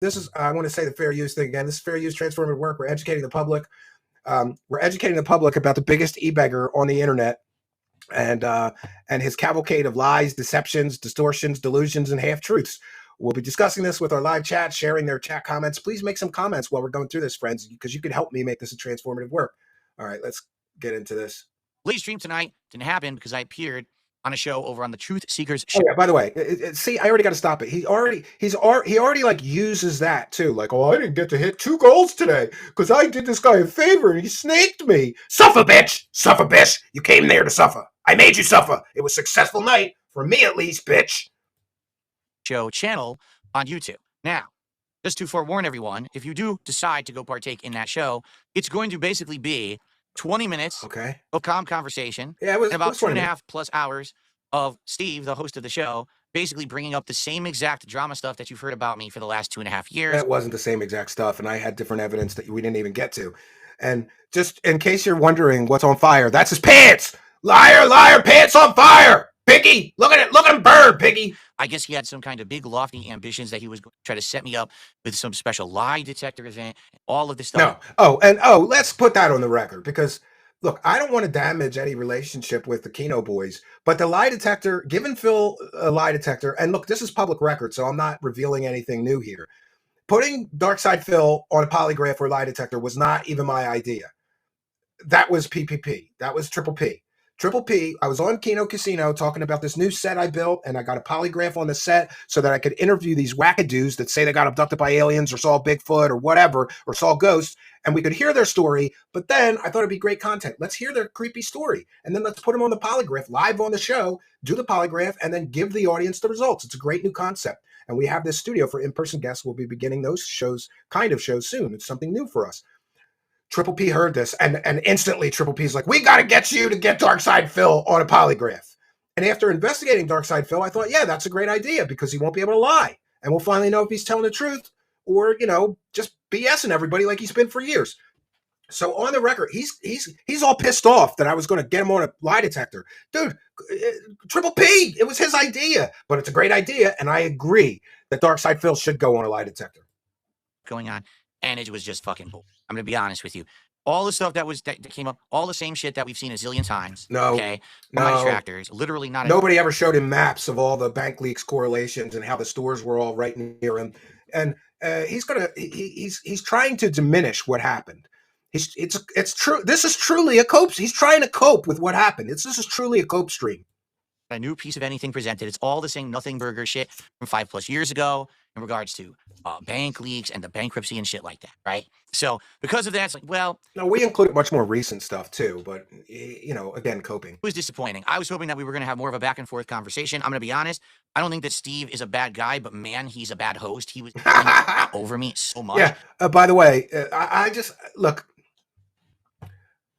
this is, I want to say the fair use thing again. This is fair use transformative work. We're educating the public. We're educating the public about the biggest e-beggar on the internet and his cavalcade of lies, deceptions, distortions, delusions, and half-truths. We'll be discussing this with our live chat, sharing their chat comments. Please make some comments while we're going through this, friends, because you can help me make this a transformative work. All right, let's get into this. Live stream tonight didn't happen because I appeared on a show over on the TruthSeekers show. Oh, yeah, by the way, see, I already got to stop it. He already like uses that too. Like, oh, I didn't get to hit 2 goals today because I did this guy a favor and he snaked me. Suffer, bitch! Suffer, bitch! You came there to suffer. I made you suffer. It was a successful night for me, at least, bitch. Show channel on YouTube. Now, just to forewarn everyone, if you do decide to go partake in that show, it's going to basically be 20 minutes of calm conversation. Yeah, it was, and about it was 2.5+ hours of Steve, the host of the show, basically bringing up the same exact drama stuff that you've heard about me for the last 2.5 years. That wasn't the same exact stuff, and I had different evidence that we didn't even get to. And just in case you're wondering what's on fire, that's his pants! Liar, liar, pants on fire! Piggy, look at it, look at him burn, Piggy! I guess he had some kind of big lofty ambitions that he was going to try to set me up with some special lie detector event, all of this stuff. No, let's put that on the record, because look, I don't want to damage any relationship with the Keno boys, but the lie detector, giving Phil a lie detector, and look, this is public record, so I'm not revealing anything new here. Putting Darkside Phil on a polygraph or lie detector was not even my idea. That was PPP. That was Triple P. Triple P, I was on Keno Casino talking about this new set I built, and I got a polygraph on the set so that I could interview these wackadoos that say they got abducted by aliens or saw Bigfoot or whatever, or saw ghosts, and we could hear their story, but then I thought it'd be great content. Let's hear their creepy story, and then let's put them on the polygraph live on the show, do the polygraph, and then give the audience the results. It's a great new concept, and we have this studio for in-person guests. We'll be beginning those shows soon. It's something new for us. Triple P heard this, and instantly Triple P's like, we got to get you to get Darkside Phil on a polygraph. And after investigating Darkside Phil, I thought, yeah, that's a great idea because he won't be able to lie. And we'll finally know if he's telling the truth or, just BSing everybody like he's been for years. So on the record, he's all pissed off that I was going to get him on a lie detector. Dude, Triple P, it was his idea, but it's a great idea, and I agree that Darkside Phil should go on a lie detector. Going on, and it was just fucking bull. I'm going to be honest with you. All the stuff that came up, all the same shit that we've seen a zillion times. No. Okay. My distractors, literally not. Nobody ever showed him maps of all the bank leaks correlations and how the stores were all right near him. And he's trying to diminish what happened. It's true. This is truly a cope. He's trying to cope with what happened. This is truly a cope stream. A new piece of anything presented. It's all the same nothing burger shit from 5+ years ago in regards to bank leaks and the bankruptcy and shit like that, right? So because of that, it's like, well... No, we included much more recent stuff too, but, again, coping. It was disappointing. I was hoping that we were going to have more of a back and forth conversation. I'm going to be honest. I don't think that Steve is a bad guy, but man, he's a bad host. He was over me so much. Yeah, by the way, I just... Look,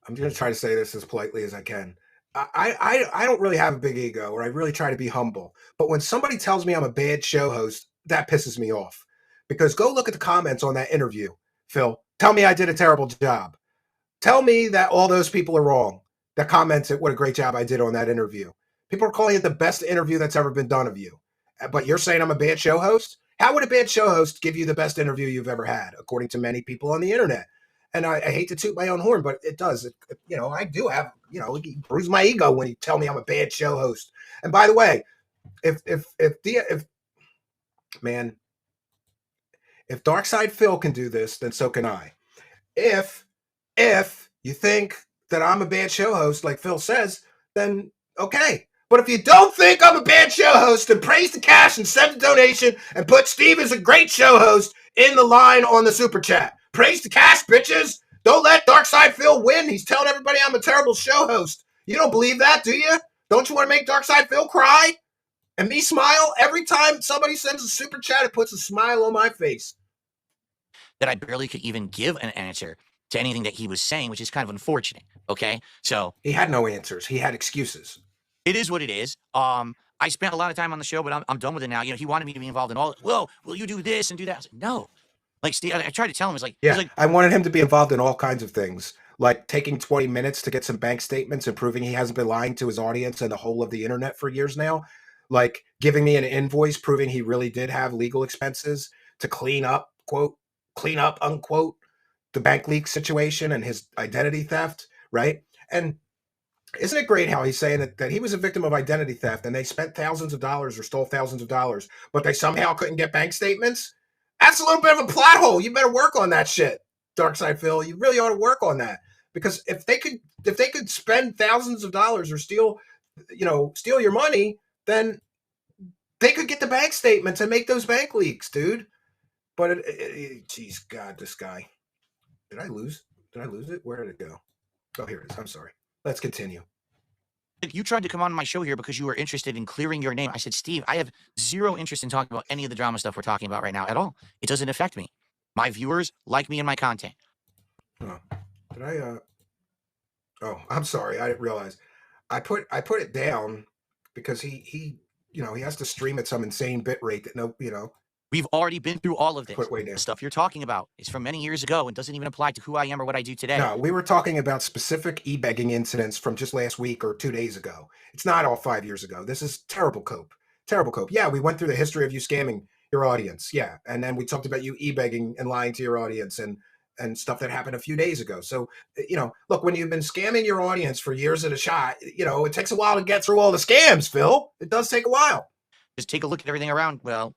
I'm going to try to say this as politely as I can. I don't really have a big ego, or I really try to be humble. But when somebody tells me I'm a bad show host, that pisses me off. Because go look at the comments on that interview, Phil. Tell me I did a terrible job. Tell me that all those people are wrong that commented what a great job I did on that interview. People are calling it the best interview that's ever been done of you. But you're saying I'm a bad show host? How would a bad show host give you the best interview you've ever had, according to many people on the internet? And I hate to toot my own horn, but it does. I do have, it bruise my ego when you tell me I'm a bad show host. And by the way, if Darkside Phil can do this, then so can I. If you think that I'm a bad show host, like Phil says, then okay. But if you don't think I'm a bad show host, then praise the cash and send a donation and put Steve as a great show host in the line on the super chat. Praise the cash, bitches. Don't let Darkside Phil win. He's telling everybody I'm a terrible show host. You don't believe that, do you? Don't you want to make Darkside Phil cry? And me smile? Every time somebody sends a super chat, it puts a smile on my face. That I barely could even give an answer to anything that he was saying, which is kind of unfortunate, okay? So... He had no answers. He had excuses. It is what it is. I spent a lot of time on the show, but I'm done with it now. He wanted me to be involved in all... Well, will you do this and do that? I was like, no. Like, Steve, I tried to tell him, I wanted him to be involved in all kinds of things, like taking 20 minutes to get some bank statements and proving he hasn't been lying to his audience and the whole of the internet for years now, like giving me an invoice proving he really did have legal expenses, to clean up, quote, clean up, unquote, the bank leak situation and his identity theft, right? And isn't it great how he's saying that he was a victim of identity theft and they spent thousands of dollars or stole thousands of dollars, but they somehow couldn't get bank statements? That's a little bit of a plot hole. You better work on that shit, Darkside Phil. You really ought to work on that, because if they could spend thousands of dollars or steal your money, then they could get the bank statements and make those bank leaks, dude. But geez, God, this guy. Did I lose it? Where did it go? Oh, here it is. I'm sorry. Let's continue. You tried to come on my show here because you were interested in clearing your name. I said, Steve, I have zero interest in talking about any of the drama stuff we're talking about right now at all. It doesn't affect me. My viewers like me and my content. Oh, did I? Oh, I'm sorry. I didn't realize. I put it down because he has to stream at some insane bit rate that We've already been through all of this. Put way down. The stuff you're talking about is from many years ago and doesn't even apply to who I am or what I do today. No, we were talking about specific e-begging incidents from just last week or 2 days ago. It's not all 5 years ago. This is terrible cope. Terrible cope. Yeah, we went through the history of you scamming your audience. Yeah, and then we talked about you e-begging and lying to your audience and stuff that happened a few days ago. So, look, when you've been scamming your audience for years at a shot, it takes a while to get through all the scams, Phil. It does take a while. Just take a look at everything around. Well,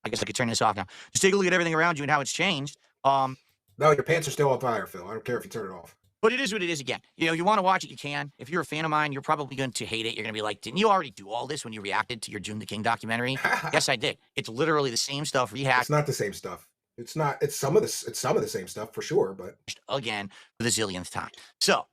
I guess I could turn this off now. Just take a look at everything around you and how it's changed. No, your pants are still on fire, Phil. I don't care if you turn it off. But it is what it is again. You want to watch it, you can. If you're a fan of mine, you're probably going to hate it. You're going to be like, didn't you already do all this when you reacted to your June the King documentary? Yes, I did. It's literally the same stuff rehashed. It's not the same stuff. It's not. It's some of the same stuff for sure, but again for the zillionth time. So,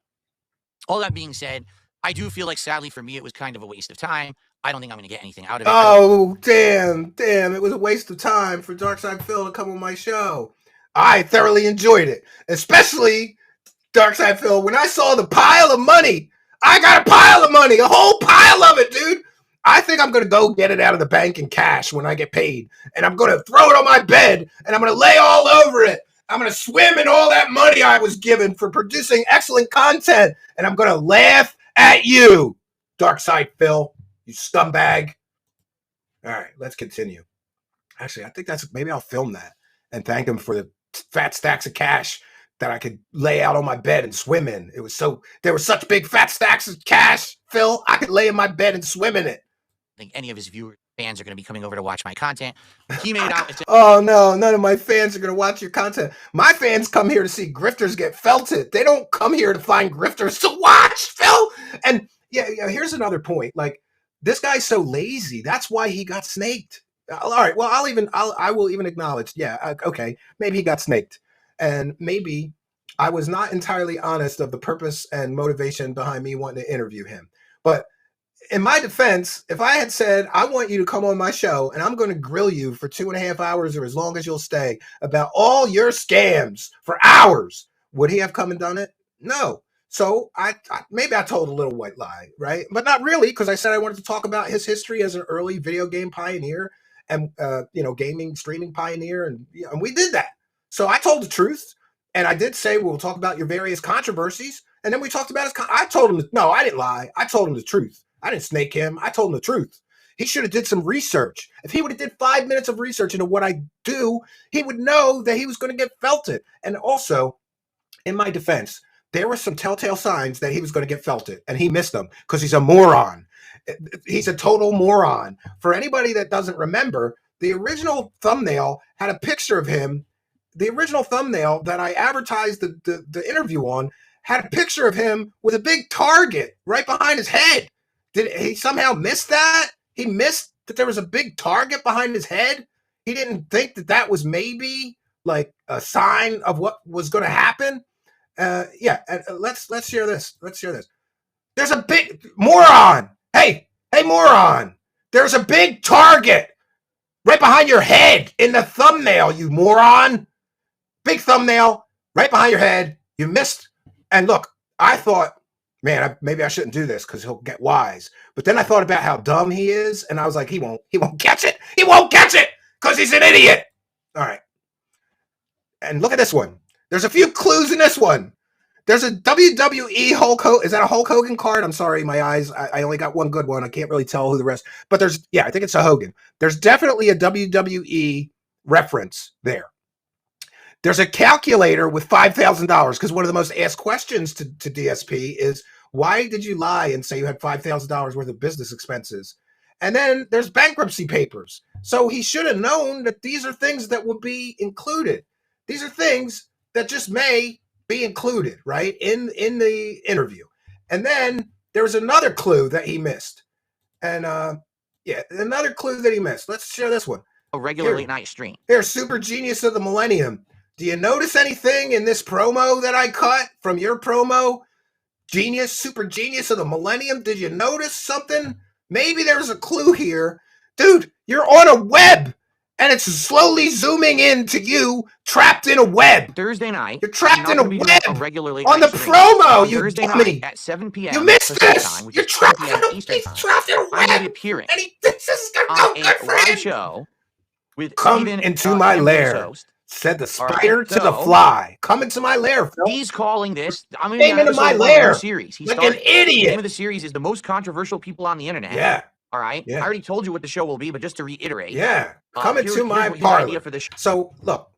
all that being said, I do feel like sadly for me it was kind of a waste of time. I don't think I'm going to get anything out of it. Oh, damn. It was a waste of time for Darkside Phil to come on my show. I thoroughly enjoyed it, especially Darkside Phil. When I saw the pile of money, I got a pile of money, a whole pile of it, dude. I think I'm going to go get it out of the bank in cash when I get paid, and I'm going to throw it on my bed, and I'm going to lay all over it. I'm going to swim in all that money I was given for producing excellent content, and I'm going to laugh at you, Darkside Phil. You scumbag. All right, let's continue. Actually, I think maybe I'll film that and thank him for the fat stacks of cash that I could lay out on my bed and swim in. There were such big fat stacks of cash, Phil, I could lay in my bed and swim in it. I think any of his fans are going to be coming over to watch my content. He made out. Oh, no, none of my fans are going to watch your content. My fans come here to see grifters get felted. They don't come here to find grifters to watch, Phil. And yeah, here's another point. Like, this guy's so lazy. That's why he got snaked. All right. Well, I will even acknowledge. Yeah. Okay. Maybe he got snaked, and maybe I was not entirely honest of the purpose and motivation behind me wanting to interview him. But in my defense, if I had said, I want you to come on my show and I'm going to grill you for 2.5 hours or as long as you'll stay about all your scams for hours, would he have come and done it? No. So maybe I told a little white lie, right? But not really, because I said I wanted to talk about his history as an early video game pioneer and gaming streaming pioneer, and we did that. So I told the truth, and I did say we'll talk about your various controversies, and then we talked about his. I told him no, I didn't lie. I told him the truth. I didn't snake him. I told him the truth. He should have did some research. If he would have did 5 minutes of research into what I do, he would know that he was going to get felted. And also, in my defense, there were some telltale signs that he was going to get felted, and he missed them because he's a moron. He's a total moron. For anybody that doesn't remember, the original thumbnail had a picture of him. The original thumbnail that I advertised the interview on had a picture of him with a big target right behind his head. Did he somehow miss that? He missed that there was a big target behind his head? He didn't think that was maybe like a sign of what was going to happen? Yeah, let's share this. Let's share this. There's a big moron. Hey, moron. There's a big target right behind your head in the thumbnail, you moron. Big thumbnail right behind your head. You missed. And look, I thought, man, maybe I shouldn't do this because he'll get wise. But then I thought about how dumb he is, and I was like, he won't catch it. He won't catch it because he's an idiot. All right. And look at this one. There's a few clues in this one. There's a WWE Hulk Hogan. Is that a Hulk Hogan card? I'm sorry, my eyes. I only got one good one. I can't really tell who the rest. But I think it's a Hogan. There's definitely a WWE reference there. There's a calculator with $5,000 because one of the most asked questions to DSP is, why did you lie and say you had $5,000 worth of business expenses? And then there's bankruptcy papers. So he should have known that these are things that would be included. These are things that just may be included, right, in the interview. And then there's another clue that he missed. And yeah, another clue that he missed. Let's share this one. A regular late night stream. Here, Super Genius of the Millennium. Do you notice anything in this promo that I cut from your promo? Genius, Super Genius of the Millennium. Did you notice something? Maybe there's a clue here. Dude, you're on a web and it's slowly zooming into you trapped in a web. Thursday night. You're trapped in a web a regular late on the promo, you Thursday dummy. Night at 7 p.m. You missed this. Time, you're trapped in a web. I'm going to be appearing and he thinks this is going to go good for him. Show with Come Steven, into my lair. Said the spider to the fly. Come into my lair, Phil. He's calling this. I'm going into my lair. Series. He's like an idiot. The name of the series is The Most Controversial People on the Internet. Yeah. All right. Yeah. I already told you what the show will be, but just to reiterate. Yeah. Come into my parlor. So look,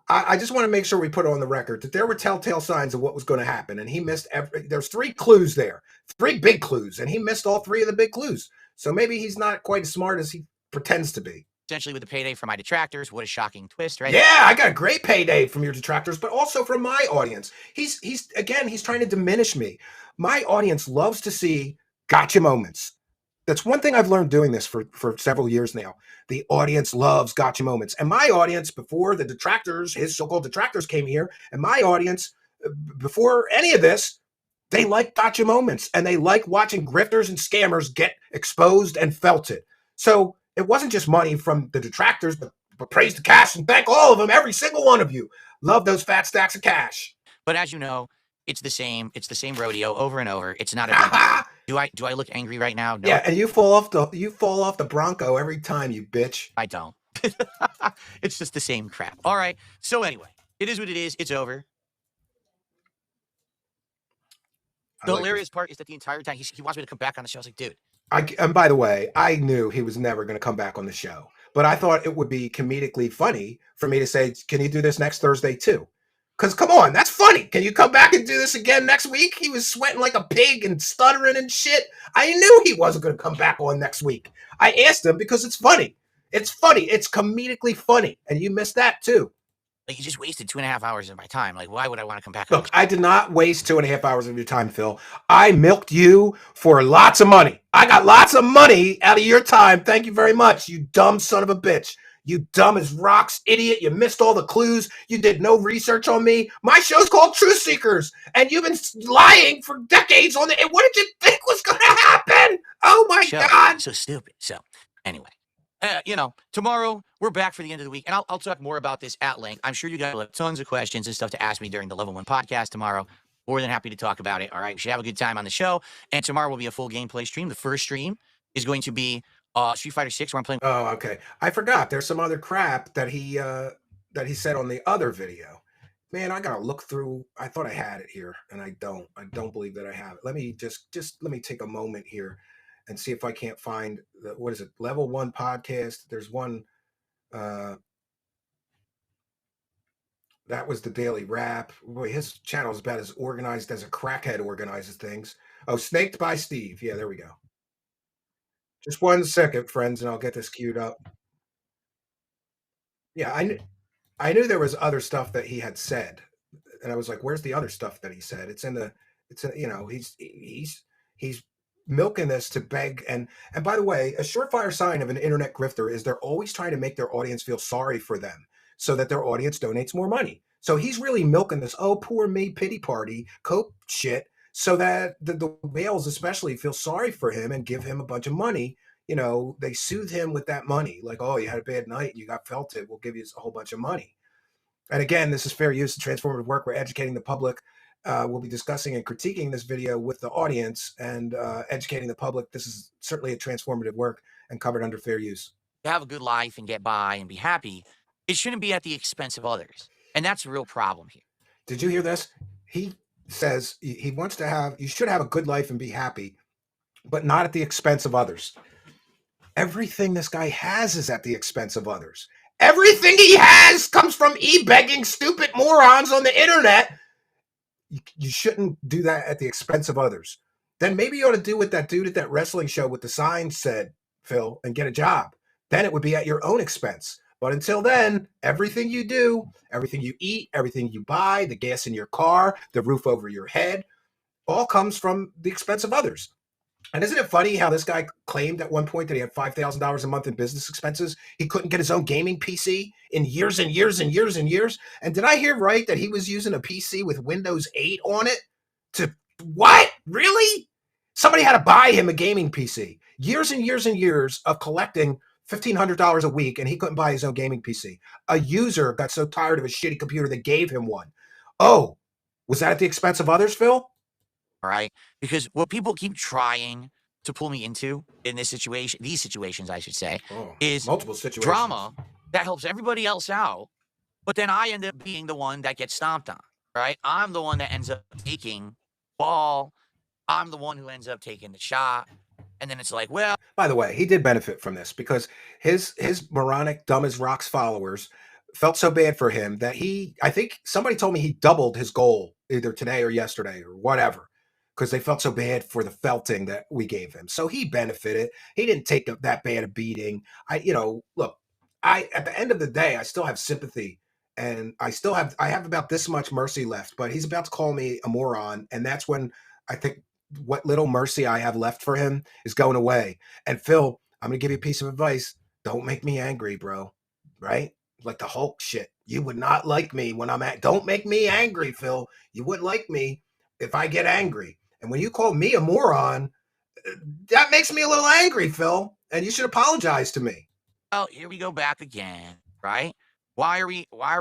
I just want to make sure we put on the record that there were telltale signs of what was going to happen, and he missed there's 3 clues there, 3 big clues, and he missed all 3 of the big clues. So maybe he's not quite as smart as he pretends to be. Essentially with the payday for my detractors. What a shocking twist, right? Yeah, I got a great payday from your detractors, but also from my audience. He's trying to diminish me. My audience loves to see gotcha moments. That's one thing I've learned doing this for several years now. The audience loves gotcha moments. And my audience, before the detractors, his so-called detractors came here, and my audience, before any of this, they like gotcha moments. And they like watching grifters and scammers get exposed and felted. So it wasn't just money from the detractors, but praise the cash and thank all of them, every single one of you. Love those fat stacks of cash. But as you know, it's the same rodeo over and over. It's not a do I look angry right now? No. Yeah, and you fall off the Bronco every time, you bitch. I don't. It's just the same crap. All right. So anyway, it is what it is. It's over. The hilarious part is that the entire time he wants me to come back on the show. I was like, dude. And by the way, I knew he was never going to come back on the show, but I thought it would be comedically funny for me to say, can you do this next Thursday too? Because come on, that's funny. Can you come back and do this again next week? He was sweating like a pig and stuttering and shit. I knew he wasn't going to come back on next week. I asked him because it's funny. It's funny. It's comedically funny. And you missed that too. Like, you just wasted 2.5 hours of my time. Like, why would I want to come back? Look, I did not waste 2.5 hours of your time, Phil. I milked you for lots of money. I got lots of money out of your time. Thank you very much, you dumb son of a bitch. You dumb as rocks idiot. You missed all the clues. You did no research on me. My show's called TruthSeekers, and you've been lying for decades on it. And what did you think was going to happen? Oh, my God. So stupid. So, anyway. Tomorrow we're back for the end of the week, and I'll talk more about this at length. I'm sure you guys will have tons of questions and stuff to ask me during the Level 1 podcast tomorrow. More than happy to talk about it. All right, we should have a good time on the show, and tomorrow will be a full gameplay stream. The first stream is going to be Street Fighter 6, where I'm playing. Oh, okay. I forgot. There's some other crap that he said on the other video. Man, I gotta look through. I thought I had it here, and I don't. I don't believe that I have it. Let me just let me take a moment here and see if I can't find what is it? Level 1 podcast. There's one. That was the Daily Rap. Boy, his channel is about as organized as a crackhead organizes things. Oh, Snaked by Steve. Yeah, there we go. Just 1 second, friends, and I'll get this queued up. Yeah, I knew there was other stuff that he had said, and I was like, "Where's the other stuff that he said?" It's in he's milking this to beg. And by the way, a surefire sign of an internet grifter is they're always trying to make their audience feel sorry for them so that their audience donates more money. So he's really milking this, oh, poor me, pity party, cope shit, so that the whales especially feel sorry for him and give him a bunch of money. They soothe him with that money. Like, oh, you had a bad night and you got felted. We'll give you a whole bunch of money. And again, this is fair use and transformative work. We're educating the public. We'll be discussing and critiquing this video with the audience and educating the public. This is certainly a transformative work and covered under fair use. To have a good life and get by and be happy, it shouldn't be at the expense of others. And that's a real problem here. Did you hear this? He says he wants to have, you should have a good life and be happy, but not at the expense of others. Everything this guy has is at the expense of others. Everything he has comes from e-begging stupid morons on the internet. You shouldn't do that at the expense of others. Then maybe you ought to do what that dude at that wrestling show with the sign said, Phil, and get a job. Then it would be at your own expense. But until then, everything you do, everything you eat, everything you buy, the gas in your car, the roof over your head, all comes from the expense of others. And isn't it funny how this guy claimed at one point that he had $5,000 a month in business expenses? He couldn't get his own gaming PC in years and years and years and years. And did I hear right that he was using a PC with Windows 8 on it? To what? Really? Somebody had to buy him a gaming PC. Years and years and years of collecting $1,500 a week, and he couldn't buy his own gaming PC. A user got so tired of a shitty computer they gave him one. Oh, was that at the expense of others, Phil? Right? Because what people keep trying to pull me into in this situation, these situations, I should say, is multiple situations. Drama that helps everybody else out, but then I end up being the one that gets stomped on, right? I'm the one that ends up taking ball. I'm the one who ends up taking the shot. And then it's like, well. By the way, he did benefit from this because his moronic, dumb as rocks followers felt so bad for him that I think somebody told me he doubled his goal either today or yesterday or whatever, because they felt so bad for the felting that we gave him. So he benefited. He didn't take that bad a beating. Look, at the end of the day, I still have sympathy, and I have about this much mercy left, but he's about to call me a moron. And that's when I think what little mercy I have left for him is going away. And Phil, I'm going to give you a piece of advice. Don't make me angry, bro. Right? Like the Hulk shit. You would not like me when I'm don't make me angry, Phil. You wouldn't like me if I get angry. And when you call me a moron, that makes me a little angry, Phil. And you should apologize to me. Well, here we go back again, right? Why are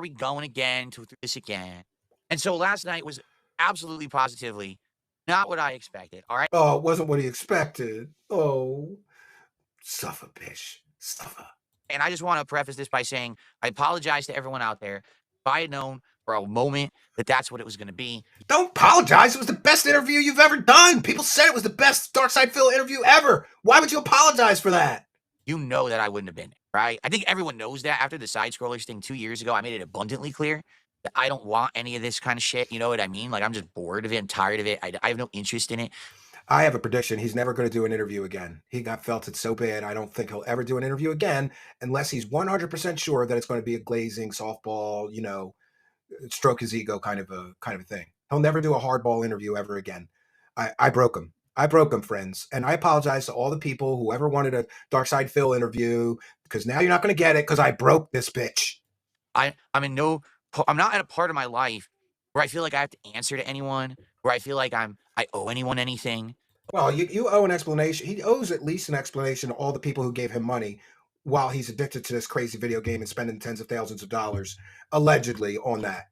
we going again to this again? And so last night was absolutely positively not what I expected. All right. Oh, it wasn't what he expected. Oh, suffer, bitch. Suffer. And I just want to preface this by saying I apologize to everyone out there. If I had known for a moment that that's what it was going to be. Don't apologize. It was the best interview you've ever done. People said it was the best Dark Side Phil interview ever. Why would you apologize for that? You know that I wouldn't have been, right? I think everyone knows that after the side scrollers thing 2 years ago, I made it abundantly clear that I don't want any of this kind of shit. You know what I mean? Like, I'm just bored of it. I'm tired of it. I have no interest in it. I have a prediction. He's never going to do an interview again. He got felted so bad. I don't think he'll ever do an interview again unless he's 100% sure that it's going to be a glazing softball, stroke his ego kind of a thing. He'll never do a hardball interview ever again. I broke him. I broke him, friends. And I apologize to all the people who ever wanted a Dark Side Phil interview, because now you're not going to get it because I broke this bitch. I'm not at a part of my life where I feel like I have to answer to anyone, where I feel like I owe anyone anything. Well, you owe an explanation. He owes at least an explanation to all the people who gave him money while he's addicted to this crazy video game and spending tens of thousands of dollars, allegedly, on that.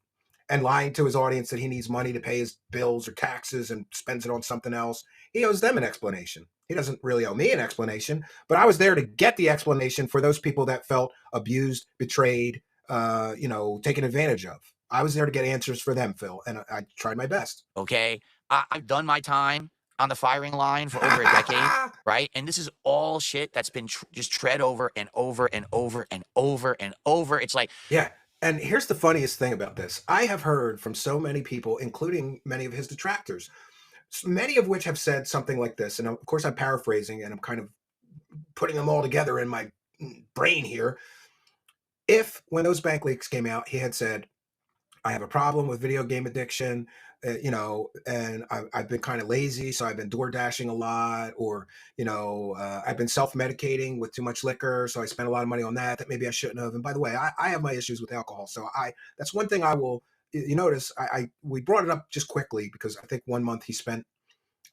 And lying to his audience that he needs money to pay his bills or taxes and spends it on something else. He owes them an explanation. He doesn't really owe me an explanation, but I was there to get the explanation for those people that felt abused, betrayed, taken advantage of. I was there to get answers for them, Phil, and I tried my best. Okay, I've done my time on the firing line for over a decade, right? And this is all shit that's been just tread over and over and over and over and over. It's like, yeah. And here's the funniest thing about this. I have heard from so many people, including many of his detractors, many of which have said something like this. And of course, I'm paraphrasing and I'm kind of putting them all together in my brain here. If, when those bank leaks came out, he had said, I have a problem with video game addiction, and I've been kind of lazy, so I've been door dashing a lot, or, I've been self-medicating with too much liquor, so I spent a lot of money on that maybe I shouldn't have. And by the way, I have my issues with alcohol, so that's one thing I will, you notice, we brought it up just quickly because I think 1 month he spent,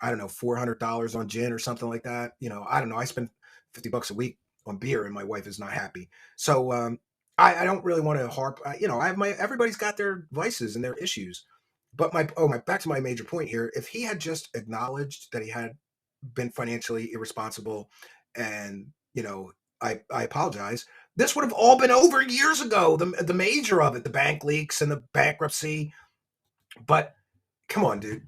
I don't know, $400 on gin or something like that. I don't know, I spend $50 a week on beer and my wife is not happy. So, I don't really want to harp. I have everybody's got their vices and their issues, but back to my major point here. If he had just acknowledged that he had been financially irresponsible, and I apologize, this would have all been over years ago. The major of it, the bank leaks and the bankruptcy. But come on, dude,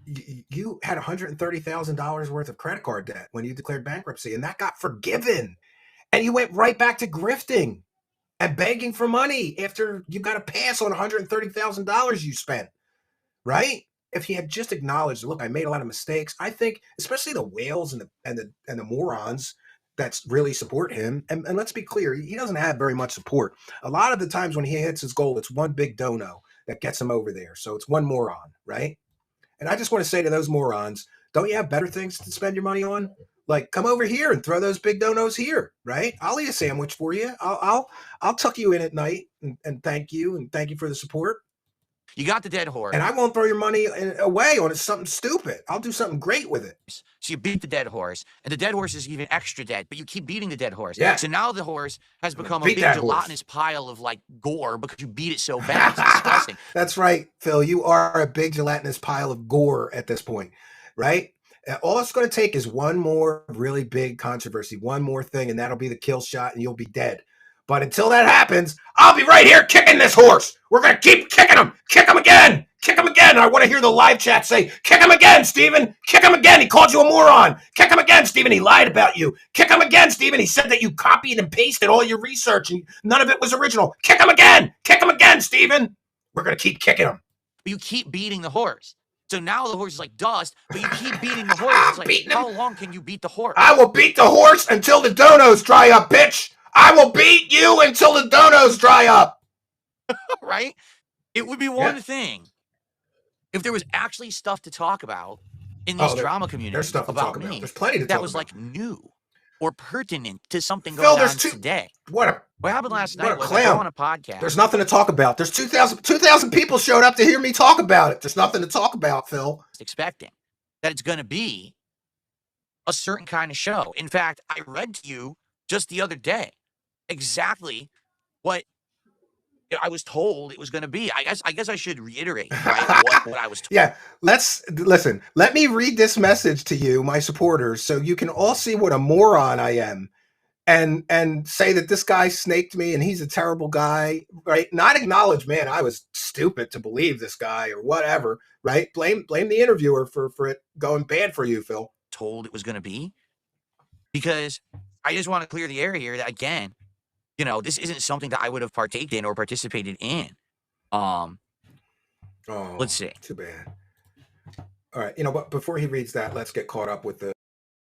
you had $130,000 worth of credit card debt when you declared bankruptcy, and that got forgiven, and you went right back to grifting. and begging for money after you got a pass on $130,000 you spent, right? If he had just acknowledged, look, I made a lot of mistakes, I think, especially the whales and the morons that really support him. And let's be clear, he doesn't have very much support. A lot of the times when he hits his goal, it's one big dono that gets him over there. So it's one moron, right? And I just want to say to those morons, don't you have better things to spend your money on? Like, come over here and throw those big donos here, right? I'll eat a sandwich for you. I'll tuck you in at night and thank you for the support. You got the dead horse. And I won't throw your money away on something stupid. I'll do something great with it. So you beat the dead horse, and the dead horse is even extra dead, but you keep beating the dead horse. Yeah. So now the horse has become a big gelatinous pile of like gore because you beat it so bad. It's disgusting. That's right, Phil. You are a big gelatinous pile of gore at this point, right? All it's going to take is one more really big controversy, one more thing, and that'll be the kill shot, and you'll be dead. But until that happens, I'll be right here kicking this horse. We're going to keep kicking him. Kick him again. Kick him again. I want to hear the live chat say, kick him again, Steven. Kick him again. He called you a moron. Kick him again, Steven. He lied about you. Kick him again, Steven. He said that you copied and pasted all your research and none of it was original. Kick him again. Kick him again, Steven. We're going to keep kicking him. But you keep beating the horse. So now the horse is like dust, but you keep beating the horse. It's like, how long can you beat the horse? I will beat the horse until the donos dry up, bitch. I will beat you until the donos dry up. Right? It would be one thing if there was actually stuff to talk about in this drama community. There's stuff to talk about. There's plenty to talk about. That was like new or pertinent to something going on today. What happened last night was I go on a podcast. There's nothing to talk about. There's 2,000 people showed up to hear me talk about it. There's nothing to talk about, Phil. Expecting that it's going to be a certain kind of show. In fact, I read to you just the other day exactly what I was told it was going to be. I guess I should reiterate what I was told. Yeah, listen. Let me read this message to you, my supporters, so you can all see what a moron I am, and say that this guy snaked me and he's a terrible guy, right? Not acknowledge, man, I was stupid to believe this guy or whatever, right? Blame the interviewer for it going bad for you, Phil. Told it was going to be, because I just want to clear the air here that, again, you know, this isn't something that I would have partaken in or participated in. Let's see. Too bad. All right. You know what? Before he reads that, let's get caught up with the